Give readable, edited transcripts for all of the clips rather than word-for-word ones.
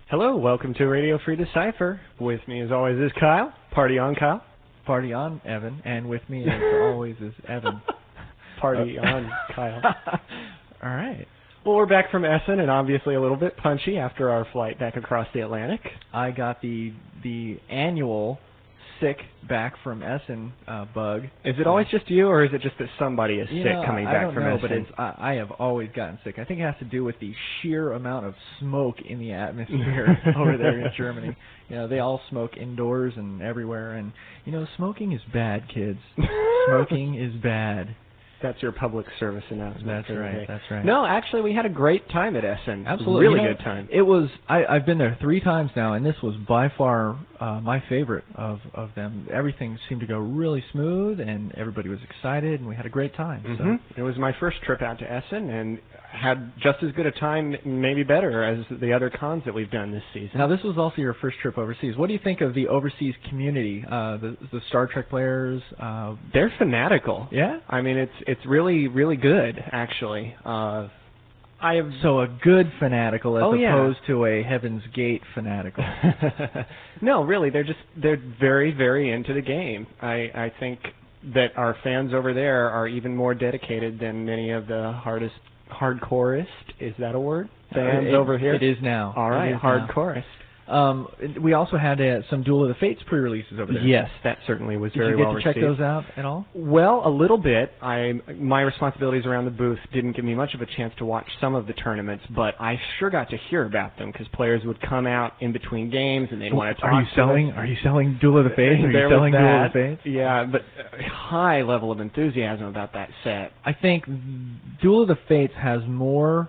Hello, welcome to Radio Free Decipher. With me as always is Kyle. Party on, Kyle. Party on, Evan. And with me as always is Evan. Party on, Kyle. All right. Well, we're back from Essen and obviously a little bit punchy after our flight back across the Atlantic. I got the annual sick back from Essen bug. Is it always just you, or is it just that somebody is sick coming back from Essen? I don't know, but I have always gotten sick. I think it has to do with the sheer amount of smoke in the atmosphere over there in Germany. You know, they all smoke indoors and everywhere, and you know, smoking is bad, kids. Smoking is bad. That's your public service announcement. That's right. That's right. No, actually, we had a great time at Essen. Absolutely, really good time. It was. I've been there 3 times now, and this was by far my favorite of them. Everything seemed to go really smooth, and everybody was excited, and we had a great time. So. It was my first trip out to Essen, and had just as good a time, maybe better, as the other cons that we've done this season. Now, this was also your first trip overseas. What do you think of the overseas community? The Star Trek players. They're fanatical. Yeah. I mean, it's really, really good, actually. So a good fanatical as opposed to a Heaven's Gate fanatical. No, really, they're very, very into the game. I think that our fans over there are even more dedicated than many of the hardcorest, is that a word? Fans over here? It is now. All right, hardcorest. We also had some Duel of the Fates pre-releases over there. Yes, that certainly was very well received. Did you get to check those out at all? Well, a little bit. My responsibilities around the booth didn't give me much of a chance to watch some of the tournaments, but I sure got to hear about them because players would come out in between games and they'd want to talk. Are you selling Duel of the Fates? Are you selling Duel of the Fates? Yeah, but a high level of enthusiasm about that set. I think Duel of the Fates has more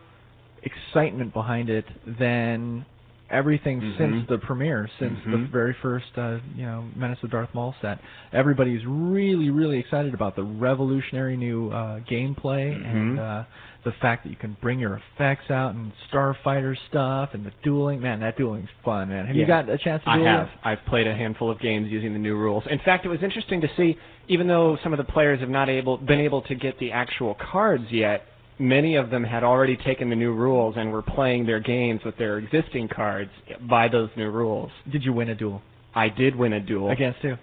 excitement behind it than everything since the premiere, since the very first, Menace of Darth Maul set. Everybody's really, really excited about the revolutionary new gameplay and the fact that you can bring your effects out and Starfighter stuff and the dueling. Man, that dueling's fun, man. Have you got a chance to duel? I have. I've played a handful of games using the new rules. In fact, it was interesting to see, even though some of the players have not been able to get the actual cards yet, many of them had already taken the new rules and were playing their games with their existing cards by those new rules. Did you win a duel? I did win a duel. Against who?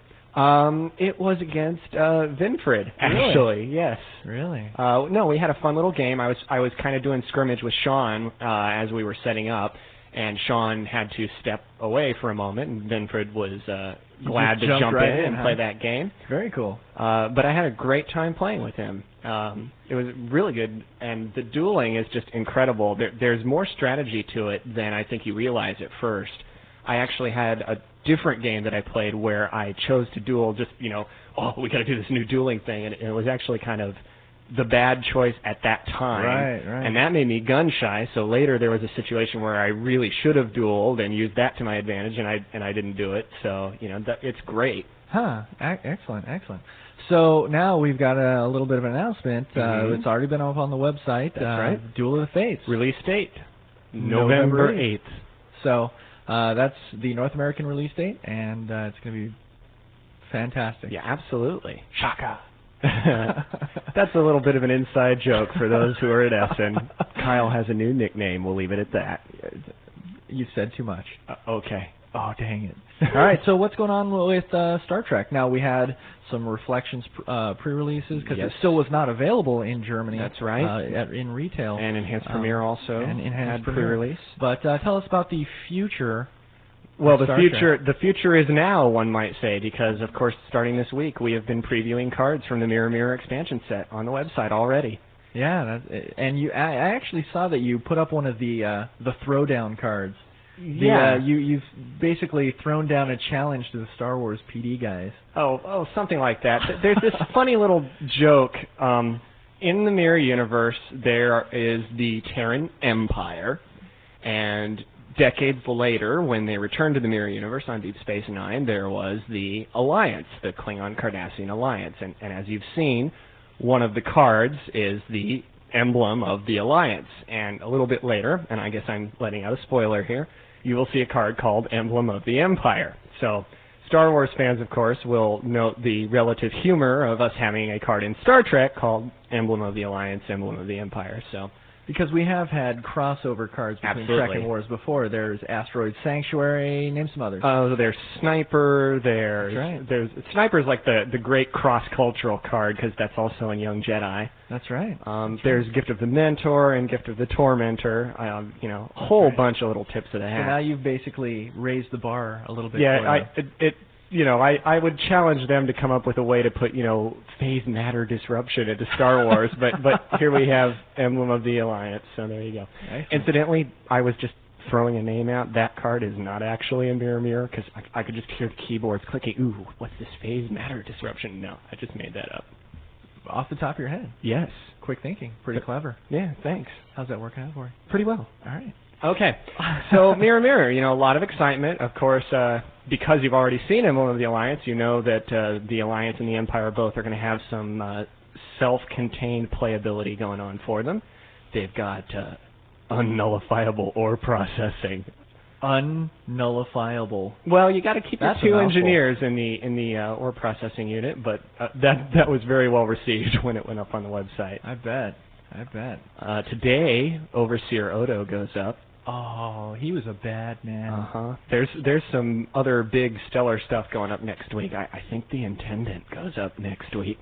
It was against Winfried, actually. Really? Yes. Really? No, we had a fun little game. I was kind of doing scrimmage with Sean as we were setting up, and Sean had to step away for a moment, and Winfried was glad to jump in and play that game. Very cool. But I had a great time playing with him. It was really good, and the dueling is just incredible. There's more strategy to it than I think you realize at first. I actually had a different game that I played where I chose to duel just, we got to do this new dueling thing, and it was actually kind of the bad choice at that time. Right. And that made me gun shy, so later there was a situation where I really should have dueled and used that to my advantage, and I didn't do it, so, it's great. Excellent. So now we've got a little bit of an announcement. It's already been up on the website. That's right. Duel of the Fates. Release date, November 8th. So that's the North American release date, and it's going to be fantastic. Yeah, absolutely. Shaka. That's a little bit of an inside joke for those who are at Essen. Kyle has a new nickname. We'll leave it at that. You said too much. Okay. Oh, dang it. All right, so what's going on with Star Trek? Now, we had some Reflections pre-releases because it still was not available in Germany. That's right. In retail. And Enhanced Premiere also and Enhanced pre-release. But tell us about the future. Well, the future is now, one might say, because, of course, starting this week, we have been previewing cards from the Mirror Mirror expansion set on the website already. Yeah, and I actually saw that you put up one of the throwdown cards. Yeah. You've basically thrown down a challenge to the Star Wars PD guys. Oh, something like that. There's this funny little joke. In the Mirror universe, there is the Terran Empire, and decades later, when they returned to the Mirror universe on Deep Space Nine, there was the Alliance, the Klingon-Cardassian Alliance. And as you've seen, one of the cards is the emblem of the Alliance. And a little bit later, and I guess I'm letting out a spoiler here, you will see a card called Emblem of the Empire. So Star Wars fans, of course, will note the relative humor of us having a card in Star Trek called Emblem of the Alliance, Emblem of the Empire. So Because we have had crossover cards between Trek and Wars before. There's Asteroid Sanctuary, name some others. There's Sniper, That's right. there's Sniper's like the great cross-cultural card because that's also in Young Jedi. That's right. There's Gift of the Mentor and Gift of the Tormentor, a whole bunch of little tips of the hat. So now you've basically raised the bar a little bit. Yeah, I would challenge them to come up with a way to put, phase matter disruption into Star Wars, but here we have Emblem of the Alliance, so there you go. Excellent. Incidentally, I was just throwing a name out. That card is not actually a mirror, because I could just hear the keyboards clicking. Ooh, what's this phase matter disruption? No, I just made that up. Off the top of your head. Yes. Quick thinking. Pretty clever. Yeah, thanks. How's that working out for you? Pretty well. All right. Okay, so Mirror Mirror, a lot of excitement. Of course, because you've already seen Emblem of the Alliance, you know that the Alliance and the Empire both are going to have some self-contained playability going on for them. They've got unnullifiable ore processing. Unnullifiable. Well, you got to keep That's your two a mouthful. engineers in the ore processing unit, but that was very well received when it went up on the website. I bet. Today, Overseer Odo goes up. Oh, he was a bad man. There's some other big stellar stuff going up next week. I think the Intendant goes up next week.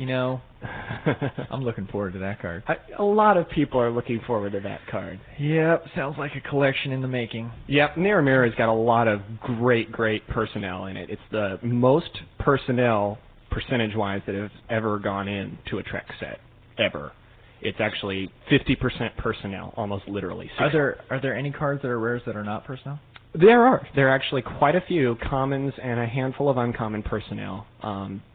I'm looking forward to that card. A lot of people are looking forward to that card. Yep, sounds like a collection in the making. Yep, Mirror Mirror has got a lot of great personnel in it. It's the most personnel, percentage-wise, that has ever gone into a Trek set, ever. It's actually 50% personnel, almost literally. Are there any cards that are rares that are not personnel? There are. There are actually quite a few commons and a handful of uncommon personnel,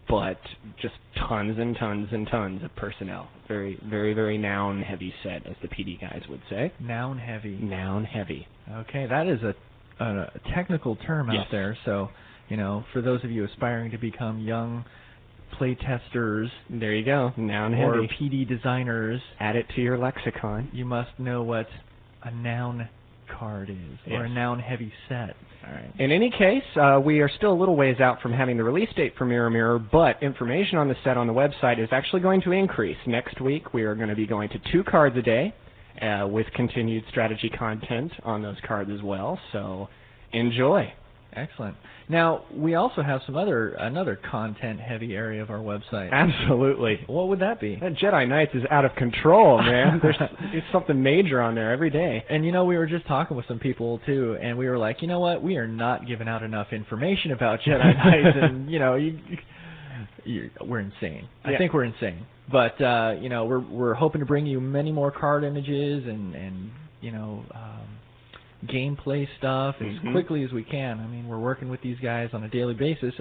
but just tons and tons and tons of personnel. Very, very, very noun-heavy set, as the PD guys would say. Noun-heavy. Noun-heavy. Okay, that is a technical term out there. So, for those of you aspiring to become young play testers, there you go, noun-heavy, or PD designers, add it to your lexicon. You must know what a noun card is, or a noun-heavy set. All right. In any case, we are still a little ways out from having the release date for Mirror Mirror, but information on the set on the website is actually going to increase. Next week, we are going to be going to 2 cards a day, with continued strategy content on those cards as well. So, enjoy. Excellent. Now, we also have another content-heavy area of our website. Absolutely. What would that be? That Jedi Knights is out of control, man. There's something major on there every day. And we were just talking with some people too, and we were like, you know what? We are not giving out enough information about Jedi Knights, and we're insane. I think we're insane. But we're hoping to bring you many more card images and gameplay stuff as quickly as we can. I mean, we're working with these guys on a daily basis.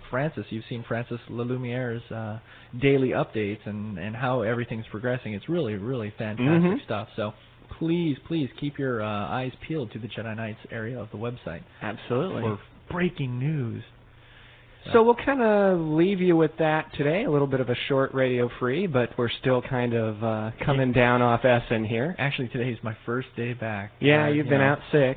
Francis, you've seen Francis Lalumiere's daily updates and how everything's progressing. It's really, really fantastic stuff. So please keep your eyes peeled to the Jedi Knights area of the website. Absolutely. For breaking news. So we'll kind of leave you with that today. A little bit of a short radio free, but we're still kind of coming down off Essen here. Actually, today's my first day back. Yeah, you've been out sick.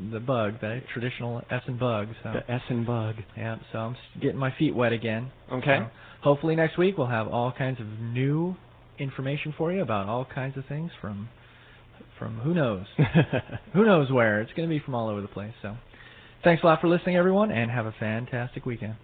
The bug, the traditional Essen bug. So. The Essen bug. Yeah, so I'm getting my feet wet again. Okay. So hopefully next week we'll have all kinds of new information for you about all kinds of things from who knows. Who knows where. It's going to be from all over the place. So. Thanks a lot for listening, everyone, and have a fantastic weekend.